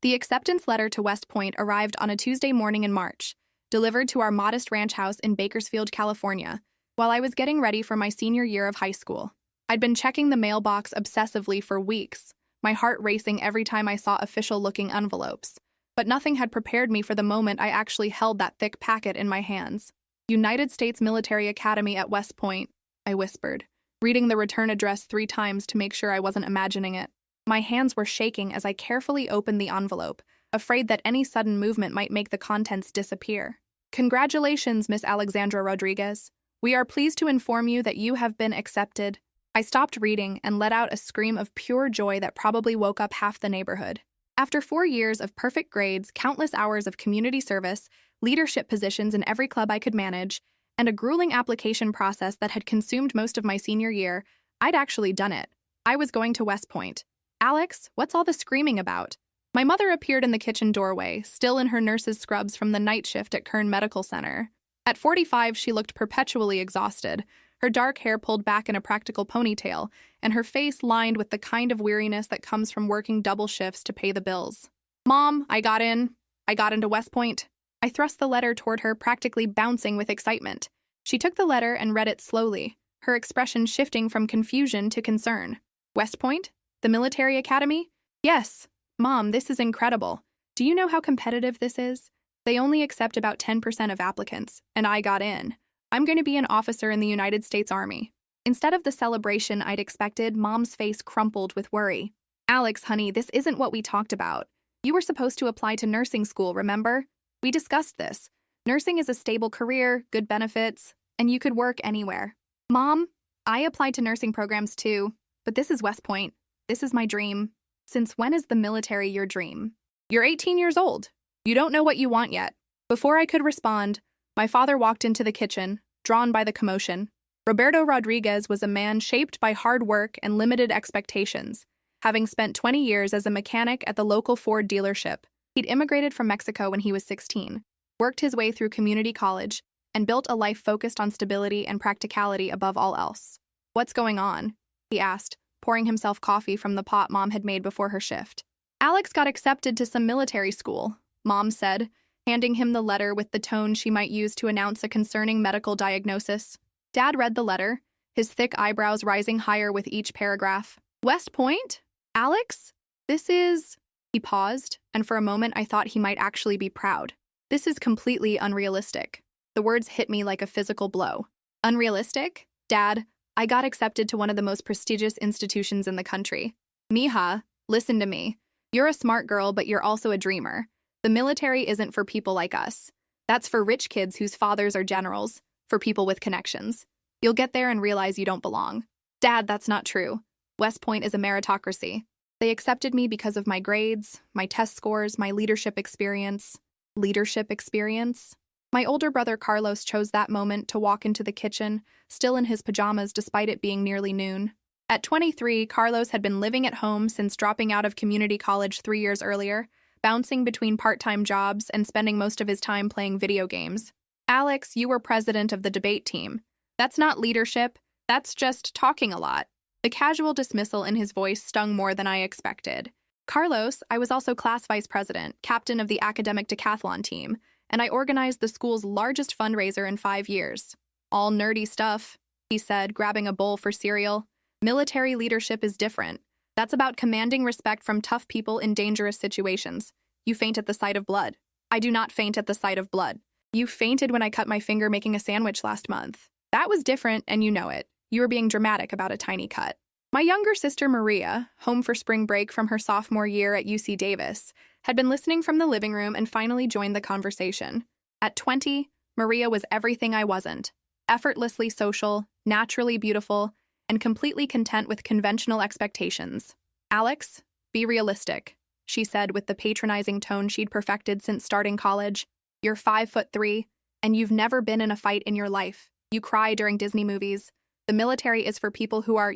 The acceptance letter to West Point arrived on a Tuesday morning in March, delivered to our modest ranch house in Bakersfield, California, while I was getting ready for my senior year of high school. I'd been checking the mailbox obsessively for weeks, my heart racing every time I saw official-looking envelopes. But nothing had prepared me for the moment I actually held that thick packet in my hands. United States Military Academy at West Point, I whispered, reading the return address 3 times to make sure I wasn't imagining it. My hands were shaking as I carefully opened the envelope, afraid that any sudden movement might make the contents disappear. Congratulations, Miss Alexandra Rodriguez. We are pleased to inform you that you have been accepted. I stopped reading and let out a scream of pure joy that probably woke up half the neighborhood. After 4 years of perfect grades, countless hours of community service, leadership positions in every club I could manage, and a grueling application process that had consumed most of my senior year, I'd actually done it. I was going to West Point. Alex, what's all the screaming about? My mother appeared in the kitchen doorway, still in her nurse's scrubs from the night shift at Kern Medical Center. At 45, she looked perpetually exhausted, her dark hair pulled back in a practical ponytail, and her face lined with the kind of weariness that comes from working double shifts to pay the bills. Mom, I got into West Point. I thrust the letter toward her, practically bouncing with excitement. She took the letter and read it slowly, her expression shifting from confusion to concern. West Point? The military academy? Yes. Mom, this is incredible. Do you know how competitive this is? They only accept about 10% of applicants, and I got in. I'm going to be an officer in the United States Army. Instead of the celebration I'd expected, Mom's face crumpled with worry. Alex, honey, this isn't what we talked about. You were supposed to apply to nursing school, remember? We discussed this. Nursing is a stable career, good benefits, and you could work anywhere. Mom, I applied to nursing programs too, but this is West Point. This is my dream. Since when is the military your dream? You're 18 years old. You don't know what you want yet. Before I could respond, my father walked into the kitchen, drawn by the commotion. Roberto Rodriguez was a man shaped by hard work and limited expectations. Having spent 20 years as a mechanic at the local Ford dealership, he'd immigrated from Mexico when he was 16, worked his way through community college, and built a life focused on stability and practicality above all else. What's going on? He asked, pouring himself coffee from the pot Mom had made before her shift. Alex got accepted to some military school, Mom said, handing him the letter with the tone she might use to announce a concerning medical diagnosis. Dad read the letter, his thick eyebrows rising higher with each paragraph. West Point? Alex? This is... He paused, and for a moment I thought he might actually be proud. This is completely unrealistic. The words hit me like a physical blow. Unrealistic? Dad, I got accepted to one of the most prestigious institutions in the country. Mija, listen to me. You're a smart girl, but you're also a dreamer. The military isn't for people like us. That's for rich kids whose fathers are generals, for people with connections. You'll get there and realize you don't belong. Dad, that's not true. West Point is a meritocracy. They accepted me because of my grades, my test scores, my leadership experience. Leadership experience? My older brother Carlos chose that moment to walk into the kitchen, still in his pajamas despite it being nearly noon. At 23, Carlos had been living at home since dropping out of community college 3 years earlier, bouncing between part-time jobs and spending most of his time playing video games. Alex, you were president of the debate team. That's not leadership, that's just talking a lot. The casual dismissal in his voice stung more than I expected. Carlos, I was also class vice president, captain of the academic decathlon team, and I organized the school's largest fundraiser in 5 years. All nerdy stuff, he said, grabbing a bowl for cereal. Military leadership is different. That's about commanding respect from tough people in dangerous situations. You faint at the sight of blood. I do not faint at the sight of blood. You fainted when I cut my finger making a sandwich last month. That was different, and you know it. You were being dramatic about a tiny cut. My younger sister Maria, home for spring break from her sophomore year at UC Davis, had been listening from the living room and finally joined the conversation. At 20, Maria was everything I wasn't. Effortlessly social, naturally beautiful, and completely content with conventional expectations. Alex, be realistic, she said with the patronizing tone she'd perfected since starting college. You're 5'3", and you've never been in a fight in your life. You cry during Disney movies. The military is for people who are,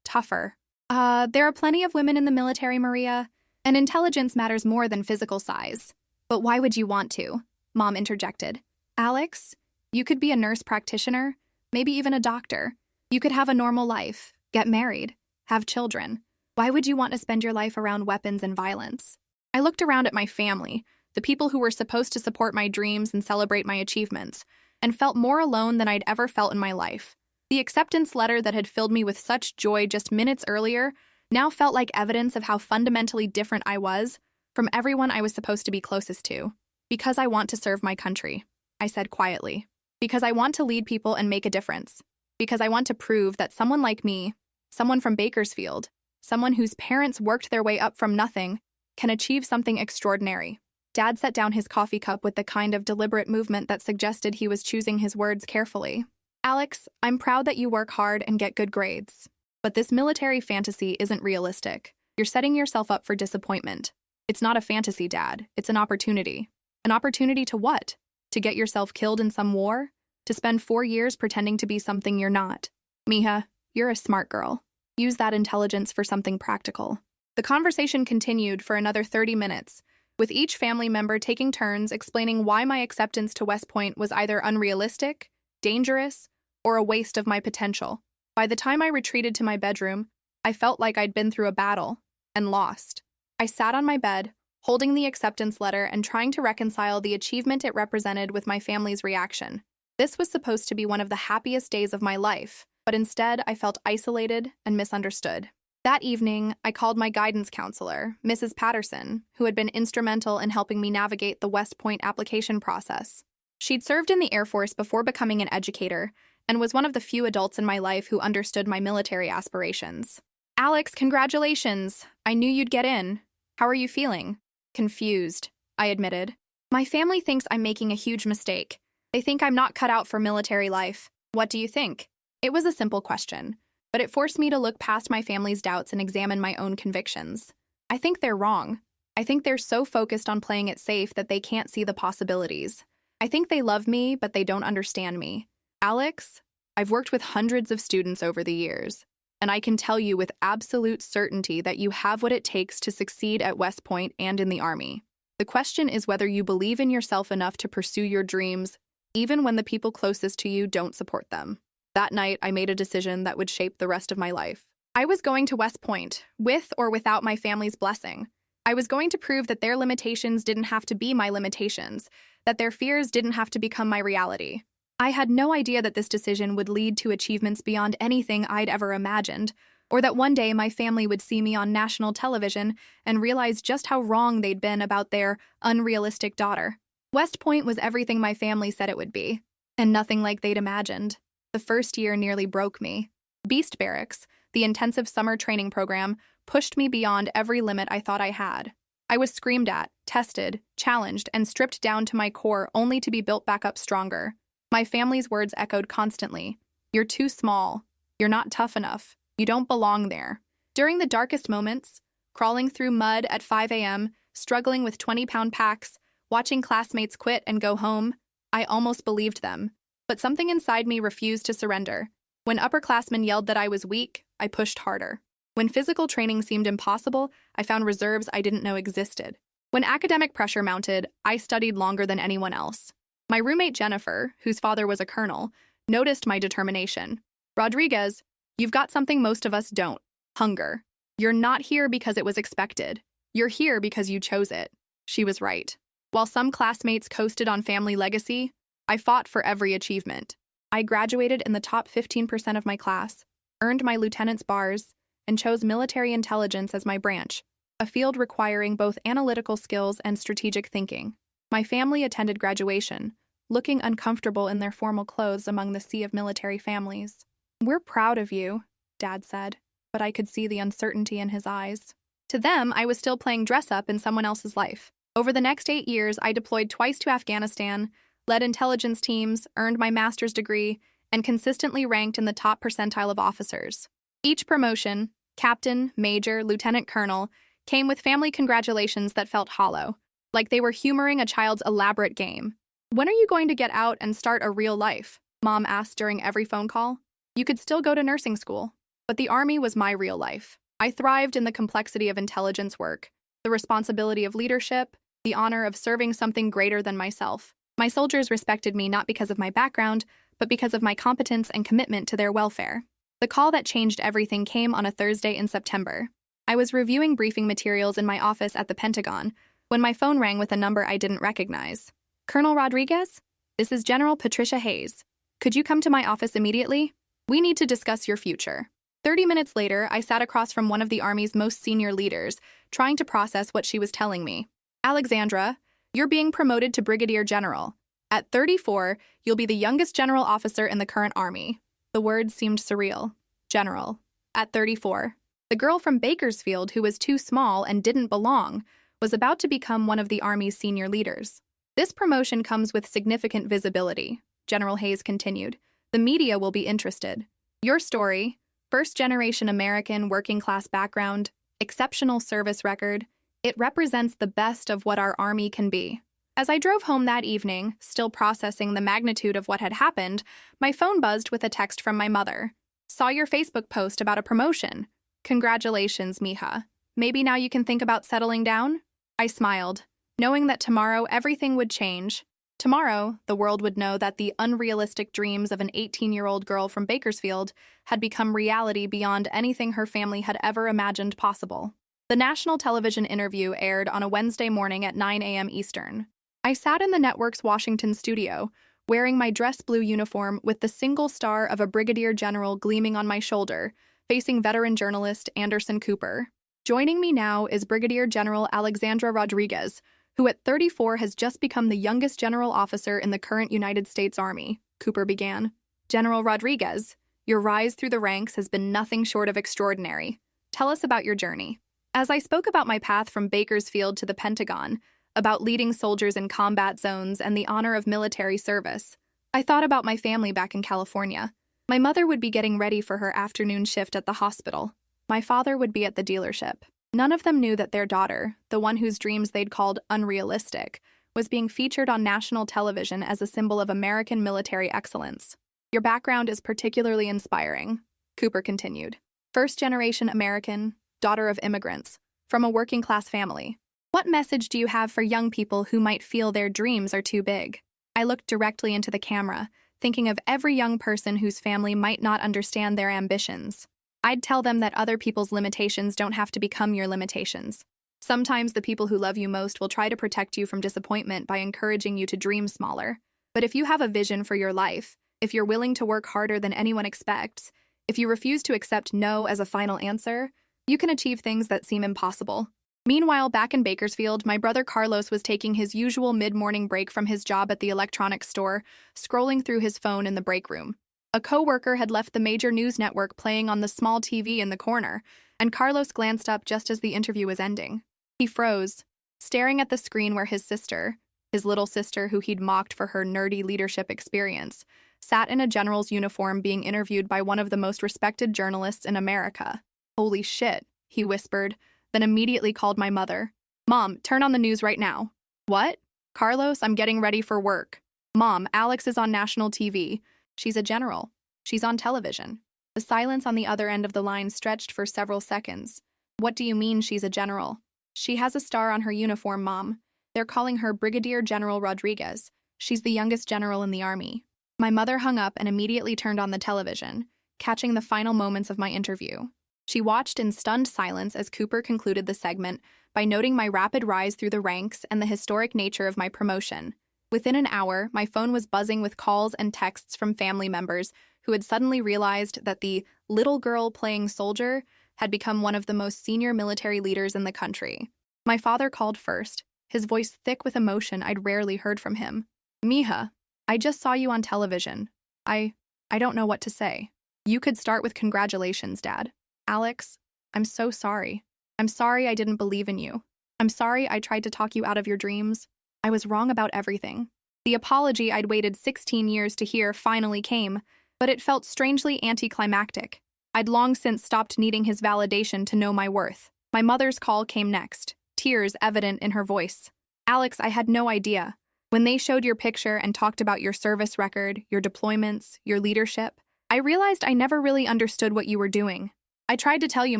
tougher. There are plenty of women in the military, Maria, and intelligence matters more than physical size. But why would you want to? Mom interjected. Alex, you could be a nurse practitioner, maybe even a doctor. You could have a normal life, get married, have children. Why would you want to spend your life around weapons and violence? I looked around at my family, the people who were supposed to support my dreams and celebrate my achievements, and felt more alone than I'd ever felt in my life. The acceptance letter that had filled me with such joy just minutes earlier now felt like evidence of how fundamentally different I was from everyone I was supposed to be closest to. Because I want to serve my country, I said quietly. Because I want to lead people and make a difference. Because I want to prove that someone like me, someone from Bakersfield, someone whose parents worked their way up from nothing, can achieve something extraordinary. Dad set down his coffee cup with the kind of deliberate movement that suggested he was choosing his words carefully. Alex, I'm proud that you work hard and get good grades. But this military fantasy isn't realistic. You're setting yourself up for disappointment. It's not a fantasy, Dad. It's an opportunity. An opportunity to what? To get yourself killed in some war? To spend 4 years pretending to be something you're not? Mija, you're a smart girl. Use that intelligence for something practical. The conversation continued for another 30 minutes, with each family member taking turns explaining why my acceptance to West Point was either unrealistic, dangerous, or a waste of my potential. By the time I retreated to my bedroom, I felt like I'd been through a battle and lost. I sat on my bed, holding the acceptance letter and trying to reconcile the achievement it represented with my family's reaction. This was supposed to be one of the happiest days of my life, but instead I felt isolated and misunderstood. That evening, I called my guidance counselor, Mrs. Patterson, who had been instrumental in helping me navigate the West Point application process. She'd served in the Air Force before becoming an educator, and was one of the few adults in my life who understood my military aspirations. Alex, congratulations! I knew you'd get in. How are you feeling? Confused, I admitted. My family thinks I'm making a huge mistake. They think I'm not cut out for military life. What do you think? It was a simple question, but it forced me to look past my family's doubts and examine my own convictions. I think they're wrong. I think they're so focused on playing it safe that they can't see the possibilities. I think they love me, but they don't understand me. Alex, I've worked with hundreds of students over the years, and I can tell you with absolute certainty that you have what it takes to succeed at West Point and in the Army. The question is whether you believe in yourself enough to pursue your dreams, even when the people closest to you don't support them. That night, I made a decision that would shape the rest of my life. I was going to West Point, with or without my family's blessing. I was going to prove that their limitations didn't have to be my limitations, that their fears didn't have to become my reality. I had no idea that this decision would lead to achievements beyond anything I'd ever imagined, or that one day my family would see me on national television and realize just how wrong they'd been about their unrealistic daughter. West Point was everything my family said it would be, and nothing like they'd imagined. The first year nearly broke me. Beast Barracks, the intensive summer training program, pushed me beyond every limit I thought I had. I was screamed at, tested, challenged, and stripped down to my core only to be built back up stronger. My family's words echoed constantly. You're too small. You're not tough enough. You don't belong there. During the darkest moments, crawling through mud at 5 a.m., struggling with 20-pound packs, watching classmates quit and go home, I almost believed them. But something inside me refused to surrender. When upperclassmen yelled that I was weak, I pushed harder. When physical training seemed impossible, I found reserves I didn't know existed. When academic pressure mounted, I studied longer than anyone else. My roommate Jennifer, whose father was a colonel, noticed my determination. Rodriguez, you've got something most of us don't. Hunger. You're not here because it was expected. You're here because you chose it. She was right. While some classmates coasted on family legacy, I fought for every achievement. I graduated in the top 15% of my class, earned my lieutenant's bars, and chose military intelligence as my branch, a field requiring both analytical skills and strategic thinking. My family attended graduation, looking uncomfortable in their formal clothes among the sea of military families. We're proud of you, Dad said, but I could see the uncertainty in his eyes. To them, I was still playing dress-up in someone else's life. Over the next 8 years, I deployed twice to Afghanistan, led intelligence teams, earned my master's degree, and consistently ranked in the top percentile of officers. Each promotion, captain, major, lieutenant colonel, came with family congratulations that felt hollow, like they were humoring a child's elaborate game. When are you going to get out and start a real life? Mom asked during every phone call. You could still go to nursing school, but the Army was my real life. I thrived in the complexity of intelligence work, the responsibility of leadership, the honor of serving something greater than myself. My soldiers respected me not because of my background, but because of my competence and commitment to their welfare. The call that changed everything came on a Thursday in September. I was reviewing briefing materials in my office at the Pentagon when my phone rang with a number I didn't recognize. Colonel Rodriguez? This is General Patricia Hayes. Could you come to my office immediately? We need to discuss your future. 30 minutes later, I sat across from one of the Army's most senior leaders, trying to process what she was telling me. Alexandra, you're being promoted to Brigadier General. At 34, you'll be the youngest general officer in the current Army. The words seemed surreal. General. At 34. The girl from Bakersfield who was too small and didn't belong was about to become one of the Army's senior leaders. This promotion comes with significant visibility, General Hayes continued. The media will be interested. Your story, first-generation American working-class background, exceptional service record, it represents the best of what our Army can be. As I drove home that evening, still processing the magnitude of what had happened, my phone buzzed with a text from my mother. Saw your Facebook post about a promotion. Congratulations, Mija. Maybe now you can think about settling down? I smiled, knowing that tomorrow everything would change. Tomorrow, the world would know that the unrealistic dreams of an 18-year-old girl from Bakersfield had become reality beyond anything her family had ever imagined possible. The national television interview aired on a Wednesday morning at 9 a.m. Eastern. I sat in the network's Washington studio, wearing my dress blue uniform with the single star of a brigadier general gleaming on my shoulder, facing veteran journalist Anderson Cooper. Joining me now is Brigadier General Alexandra Rodriguez, who at 34 has just become the youngest general officer in the current United States Army, Cooper began. General Rodriguez, your rise through the ranks has been nothing short of extraordinary. Tell us about your journey. As I spoke about my path from Bakersfield to the Pentagon, about leading soldiers in combat zones and the honor of military service, I thought about my family back in California. My mother would be getting ready for her afternoon shift at the hospital. My father would be at the dealership. None of them knew that their daughter, the one whose dreams they'd called unrealistic, was being featured on national television as a symbol of American military excellence. Your background is particularly inspiring, Cooper continued. First-generation American, daughter of immigrants, from a working-class family. What message do you have for young people who might feel their dreams are too big? I looked directly into the camera, thinking of every young person whose family might not understand their ambitions. I'd tell them that other people's limitations don't have to become your limitations. Sometimes the people who love you most will try to protect you from disappointment by encouraging you to dream smaller. But if you have a vision for your life, if you're willing to work harder than anyone expects, if you refuse to accept no as a final answer, you can achieve things that seem impossible. Meanwhile, back in Bakersfield, my brother Carlos was taking his usual mid-morning break from his job at the electronics store, scrolling through his phone in the break room. A co-worker had left the major news network playing on the small TV in the corner, and Carlos glanced up just as the interview was ending. He froze, staring at the screen where his sister, his little sister who he'd mocked for her nerdy leadership experience, sat in a general's uniform being interviewed by one of the most respected journalists in America. "Holy shit," he whispered, then immediately called my mother. "Mom, turn on the news right now." "What?" "Carlos, I'm getting ready for work." "Mom, Alex is on national TV. She's a general. She's on television." The silence on the other end of the line stretched for several seconds. "What do you mean she's a general?" "She has a star on her uniform, Mom. They're calling her Brigadier General Rodriguez. She's the youngest general in the Army." My mother hung up and immediately turned on the television, catching the final moments of my interview. She watched in stunned silence as Cooper concluded the segment by noting my rapid rise through the ranks and the historic nature of my promotion. Within an hour, my phone was buzzing with calls and texts from family members who had suddenly realized that the little girl playing soldier had become one of the most senior military leaders in the country. My father called first, his voice thick with emotion I'd rarely heard from him. "Mija, I just saw you on television. I don't know what to say." "You could start with congratulations, Dad." "Alex, I'm so sorry. I'm sorry I didn't believe in you. I'm sorry I tried to talk you out of your dreams. I was wrong about everything." The apology I'd waited 16 years to hear finally came, but it felt strangely anticlimactic. I'd long since stopped needing his validation to know my worth. My mother's call came next, tears evident in her voice. "Alex, I had no idea. When they showed your picture and talked about your service record, your deployments, your leadership, I realized I never really understood what you were doing. I tried to tell you,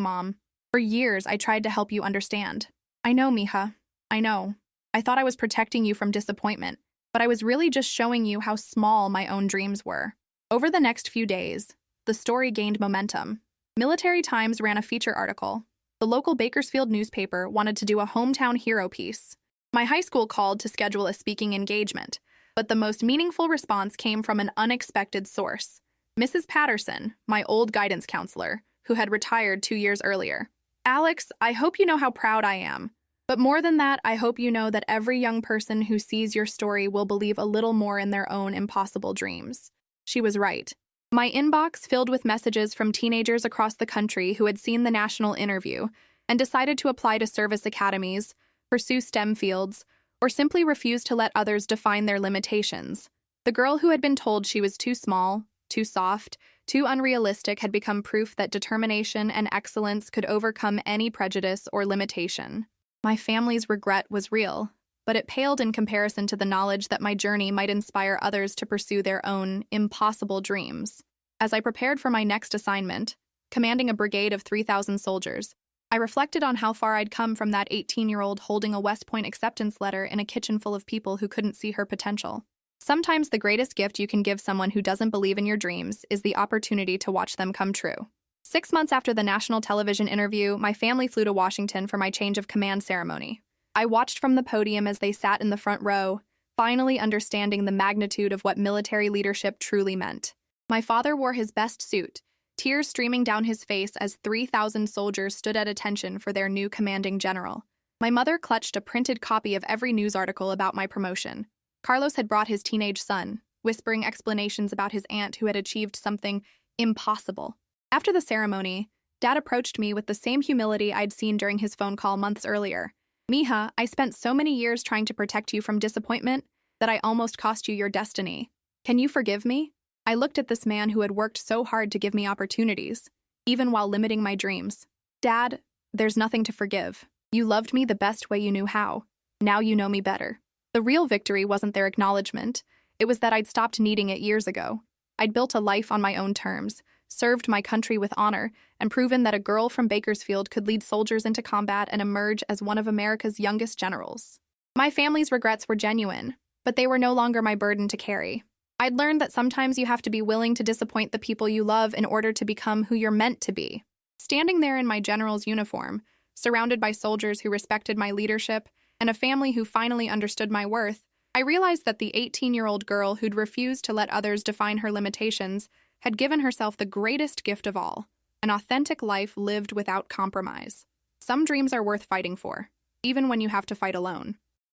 Mom. For years, I tried to help you understand." "I know, Mija. I know. I thought I was protecting you from disappointment, but I was really just showing you how small my own dreams were." Over the next few days, the story gained momentum. Military Times ran a feature article, The local Bakersfield newspaper wanted to do a hometown hero piece. My high school called to schedule a speaking engagement, but the most meaningful response came from an unexpected source. Mrs. Patterson, my old guidance counselor, who had retired 2 years earlier. "Alex, I hope you know how proud I am. But more than that, I hope you know that every young person who sees your story will believe a little more in their own impossible dreams." She was right. My inbox filled with messages from teenagers across the country who had seen the national interview and decided to apply to service academies, pursue STEM fields, or simply refuse to let others define their limitations. The girl who had been told she was too small, too soft, too unrealistic had become proof that determination and excellence could overcome any prejudice or limitation. My family's regret was real, but it paled in comparison to the knowledge that my journey might inspire others to pursue their own impossible dreams. As I prepared for my next assignment, commanding a brigade of 3,000 soldiers, I reflected on how far I'd come from that 18-year-old holding a West Point acceptance letter in a kitchen full of people who couldn't see her potential. Sometimes the greatest gift you can give someone who doesn't believe in your dreams is the opportunity to watch them come true. 6 months after the national television interview, my family flew to Washington for my change of command ceremony. I watched from the podium as they sat in the front row, finally understanding the magnitude of what military leadership truly meant. My father wore his best suit, tears streaming down his face as 3,000 soldiers stood at attention for their new commanding general. My mother clutched a printed copy of every news article about my promotion. Carlos had brought his teenage son, whispering explanations about his aunt who had achieved something impossible. After the ceremony, Dad approached me with the same humility I'd seen during his phone call months earlier. "Mija, I spent so many years trying to protect you from disappointment that I almost cost you your destiny. Can you forgive me?" I looked at this man who had worked so hard to give me opportunities, even while limiting my dreams. "Dad, there's nothing to forgive. You loved me the best way you knew how. Now you know me better." The real victory wasn't their acknowledgement. It was that I'd stopped needing it years ago. I'd built a life on my own terms, served my country with honor, and proven that a girl from Bakersfield could lead soldiers into combat and emerge as one of America's youngest generals. My family's regrets were genuine, but they were no longer my burden to carry. I'd learned that sometimes you have to be willing to disappoint the people you love in order to become who you're meant to be. Standing there in my general's uniform, surrounded by soldiers who respected my leadership and a family who finally understood my worth, I realized that the 18-year-old girl who'd refused to let others define her limitations had given herself the greatest gift of all, an authentic life lived without compromise. Some dreams are worth fighting for, even when you have to fight alone.